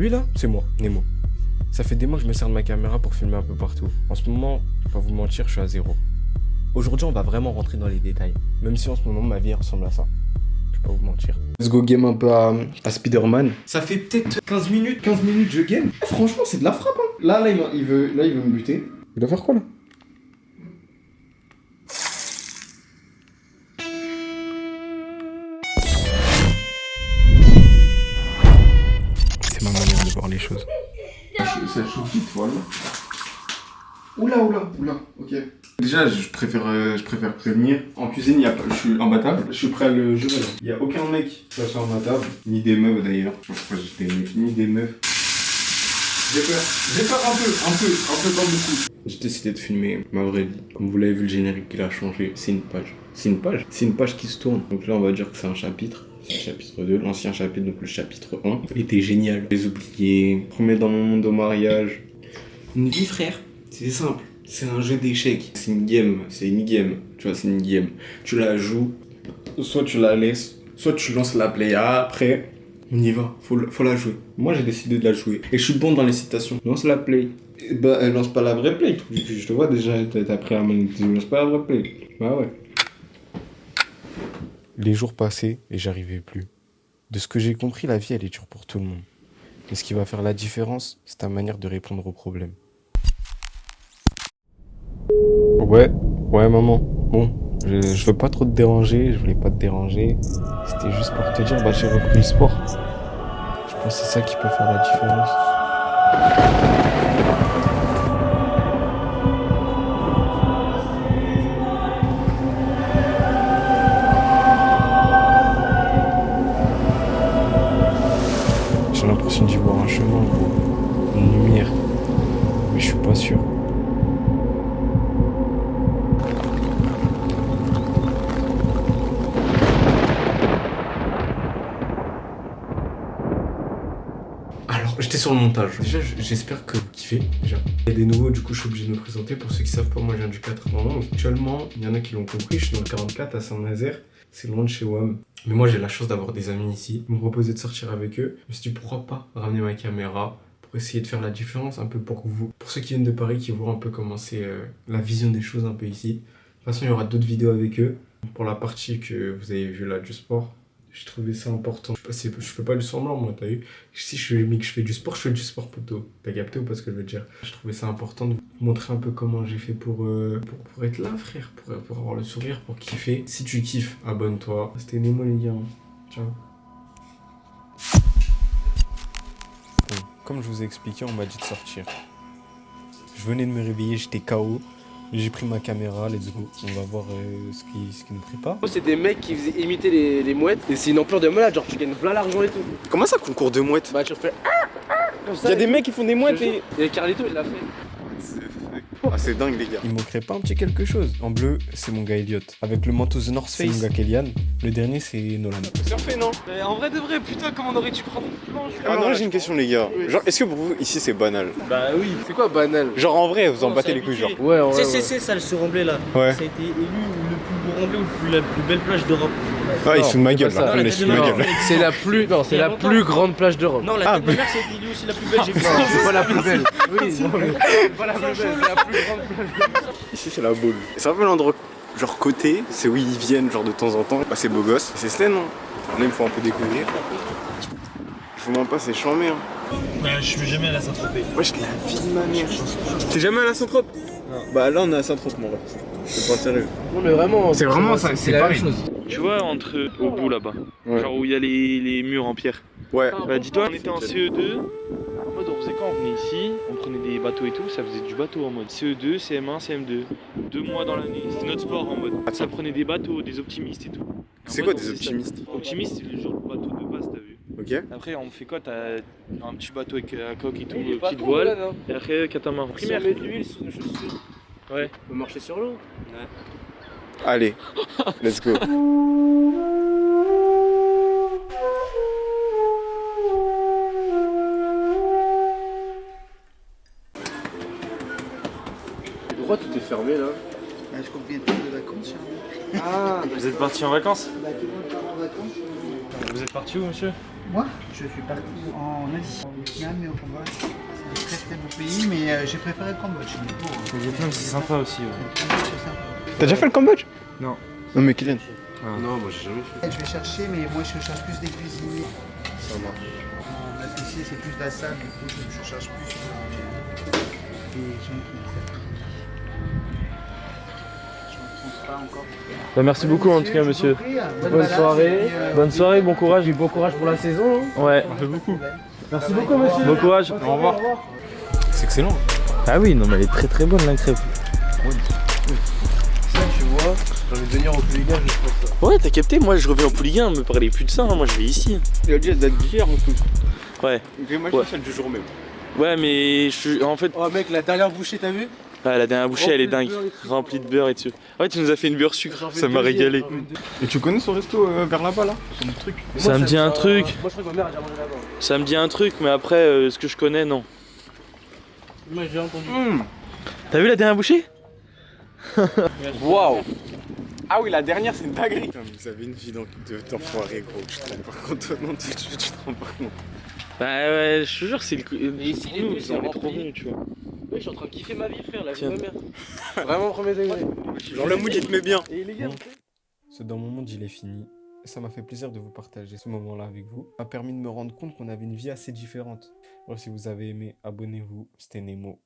Lui là, c'est moi, Nemo. Ça fait des mois que je me sers de ma caméra pour filmer un peu partout. En ce moment, je vais pas vous mentir, je suis à 0. Aujourd'hui, on va vraiment rentrer dans les détails. Même si en ce moment, ma vie ressemble à ça. Je vais pas vous mentir. Let's go game un peu à Spider-Man. Ça fait peut-être 15 minutes je game. Franchement, c'est de la frappe. Hein. Là, il veut me buter. Il doit faire quoi là? C'est ma manière de voir les choses. Ça chauffe vite, voilà. Oula, ok. Déjà, je préfère prévenir. En cuisine, je suis imbattable. Je suis prêt à le jurer là. Il n'y a aucun mec qui soit imbattable, ni des meufs d'ailleurs. Je sais pas pourquoi j'ai des mecs, ni des meufs. J'ai peur un peu pas beaucoup. J'ai décidé de filmer ma vraie vie. Comme vous l'avez vu, le générique il a changé. C'est une page. C'est une page qui se tourne. Donc là, on va dire que c'est un chapitre. C'est le chapitre 2, l'ancien chapitre, donc le chapitre 1. Il était génial. Les oubliés, remets dans mon monde au mariage. Une vie, frère, c'est simple. C'est un jeu d'échecs. C'est une game. Tu vois, c'est une game. Tu la joues, soit tu la laisses, soit tu lances la play. Après, on y va. Faut la jouer. Moi, j'ai décidé de la jouer. Et je suis bon dans les citations. Lance la play. Bah, elle lance pas la vraie play. Je te vois déjà, t'as pris la monétisation. Lance pas la vraie play. Bah ouais. Les jours passaient et j'arrivais plus. De ce que j'ai compris, la vie, elle est dure pour tout le monde. Et ce qui va faire la différence, c'est ta manière de répondre aux problèmes. Ouais, maman. Bon, je veux pas trop te déranger, je voulais pas te déranger. C'était juste pour te dire, j'ai repris le sport. Je pense que c'est ça qui peut faire la différence. J'ai l'impression d'y voir un chemin, gros. Une lumière. Mais je suis pas sûr. Alors, j'étais sur le montage. Déjà, j'espère que vous kiffez. Déjà. Il y a des nouveaux, du coup, je suis obligé de me présenter. Pour ceux qui savent pas, moi, je viens du 91. Actuellement, il y en a qui l'ont compris, je suis dans le 44 à Saint-Nazaire. C'est loin de chez WAM. Mais moi, j'ai la chance d'avoir des amis ici. Ils m'ont proposé de sortir avec eux. Je me suis dit, pourquoi pas ramener ma caméra pour essayer de faire la différence un peu pour vous. Pour ceux qui viennent de Paris, qui voient un peu comment c'est la vision des choses un peu ici. De toute façon, il y aura d'autres vidéos avec eux. Pour la partie que vous avez vue là du sport, j'ai trouvé ça important. Je fais pas le semblant, moi, t'as vu. Si je fais du sport, je fais du sport plutôt. T'as capté ou pas ce que je veux dire? Je trouvais ça important de vous montrer un peu comment j'ai fait pour être là, frère. Pour avoir le sourire, pour kiffer. Si tu kiffes, abonne-toi. C'était Nemo, les gars. Ciao. Bon, comme je vous ai expliqué, on m'a dit de sortir. Je venais de me réveiller, j'étais KO. J'ai pris ma caméra, let's go. On va voir ce qui nous prépare. C'est des mecs qui faisaient imiter les mouettes et c'est une ampleur de malade, genre tu gagnes plein l'argent et tout. Comment ça, concours de mouettes? Bah tu refais comme ça. Il y a des mecs qui font des mouettes et... Et Carlito il l'a fait. Ah, c'est dingue les gars. Il manquerait pas un petit quelque chose. En bleu, c'est mon gars Elliot. Avec le manteau The North Face, c'est mon gars Kellyanne. Le dernier, c'est Nolan. Surfer, non? Mais en vrai de vrai, putain, comment on aurait dû prendre une planche? Ah non, j'ai une question les gars. Oui. Genre, est-ce que pour vous, ici, c'est banal? Bah oui. C'est quoi banal? Genre en vrai, vous en battez les couilles, genre. Ouais, en vrai. C'est ça le surremblai là. Ouais. Ça a été élu le plus beau remblai ou la plus belle plage d'Europe. Ah, ils se foutent de ma gueule, pas là. ça. Ils Non, se foutent de ma non, gueule. C'est la plus, non, c'est la plus grande plage d'Europe. Non, la tête de ma mère, ça a été élu aussi la plus belle. J'ai vu ça. C'est pas la plus belle. Oui, non, mais c'est pas la plus belle, c'est la plus grande plage d'Europe. Ici, c'est la boule. C'est un peu l'endroit, genre côté, c'est où ils viennent, genre de temps en temps. Bah, c'est beau gosse. C'est Sten, non? Là, il me faut un peu découvrir. Je vous mens pas, c'est chambé, hein. Bah, je suis jamais à la Saint-Tropez. Wesh, la vie de ma mère. T'es jamais à la Saint-Trope? Bah, là, on est à Saint-Trope, mon ref. C'est pas sérieux. Non, mais vraiment, C'est vraiment ça, c'est la même pareil. chose. Tu vois, au bout là-bas, Ouais. genre où il y a les murs en pierre. Ouais. Bah dis-toi, on était en CE2. En mode, on faisait quand on venait ici, on prenait des bateaux et tout, ça faisait du bateau en mode CE2, CM1, CM2. 2 mois dans l'année, c'était notre sport en mode. Ça prenait des bateaux, des optimistes et tout. C'est En quoi mode, des on faisait ça. optimistes? Optimiste, c'est le genre de bateau de base, t'as vu. Ok. Après, on fait quoi? T'as un petit bateau avec la coque et tout, Il est pas petite con, voile. là, non? Et après, catamaran. Si on Primaire. met de l'huile sur nos chaussures, Ouais. on peut marcher sur l'eau. Allez, let's go. Pourquoi tout est fermé là? Je compte bien tous les vacances, Charlie. Ah, Vous êtes parti en vacances? Bah, tout le monde part en vacances. Vous êtes parti où, monsieur? Moi, je suis parti en Asie. Vietnam et au Cambodge. C'est un très très beau pays, mais j'ai préféré le Cambodge. Le Vietnam, c'est sympa aussi. Ouais. Le Cambodge, c'est sympa. T'as déjà fait le Cambodge? Non. Non, mais Kylian. Non, moi j'ai jamais fait. Je vais chercher, mais moi je cherche plus des cuisiniers. Ça marche. La spécialité c'est plus la salle, du coup je cherche plus des gens qui font. Je ne pense pas encore. Bah, merci beaucoup en tout cas, monsieur. Bonne soirée. Bonne soirée, bon courage. Bon courage pour la saison. Ouais. Merci beaucoup, monsieur. Bon courage. Au revoir. C'est excellent. Ah oui, non mais elle est très très bonne la crêpe. Ça, tu vois, j'ai envie de venir au Pouliga juste pour ça. Ouais, t'as capté, moi je reviens en Pouliguen, me parlez plus de ça, hein, moi je vais ici. Il a dit, elle date d'hier en plus. Ouais. J'ai moi Ouais. celle du jour même. Ouais, mais en fait, Oh mec, la dernière bouchée, t'as vu? ouais, la dernière bouchée elle est dingue. Remplie de beurre et dessus. Ouais, tu nous as fait une beurre sucre, ça m'a régalé. Et tu connais son resto vers là-bas là? Son truc. Ça me dit un truc. Moi je crois que ma mère a déjà mangé là-bas. Ça me dit un truc, mais après, ce que je connais, non. Moi j'ai entendu. T'as vu la dernière bouchée? Waouh! Ah oui, la dernière c'est une dinguerie! Vous avez une vie d'enfoiré gros, je te rends pas compte, non, tu te rends pas compte. Bah ouais, je te jure, c'est le. Et ici, les nous, bus, on c'est est trop rempli. bons, tu vois. Ouais, je suis en train de kiffer ma vie, frère, la vie Tiens. de ma mère. Vraiment premier degré. Genre le mood il te met bien. Et les gars, Ce Dans mon monde, il est fini. Ça m'a fait plaisir de vous partager ce moment-là avec vous. Ça m'a permis de me rendre compte qu'on avait une vie assez différente. Alors si vous avez aimé, abonnez-vous. C'était Nemo.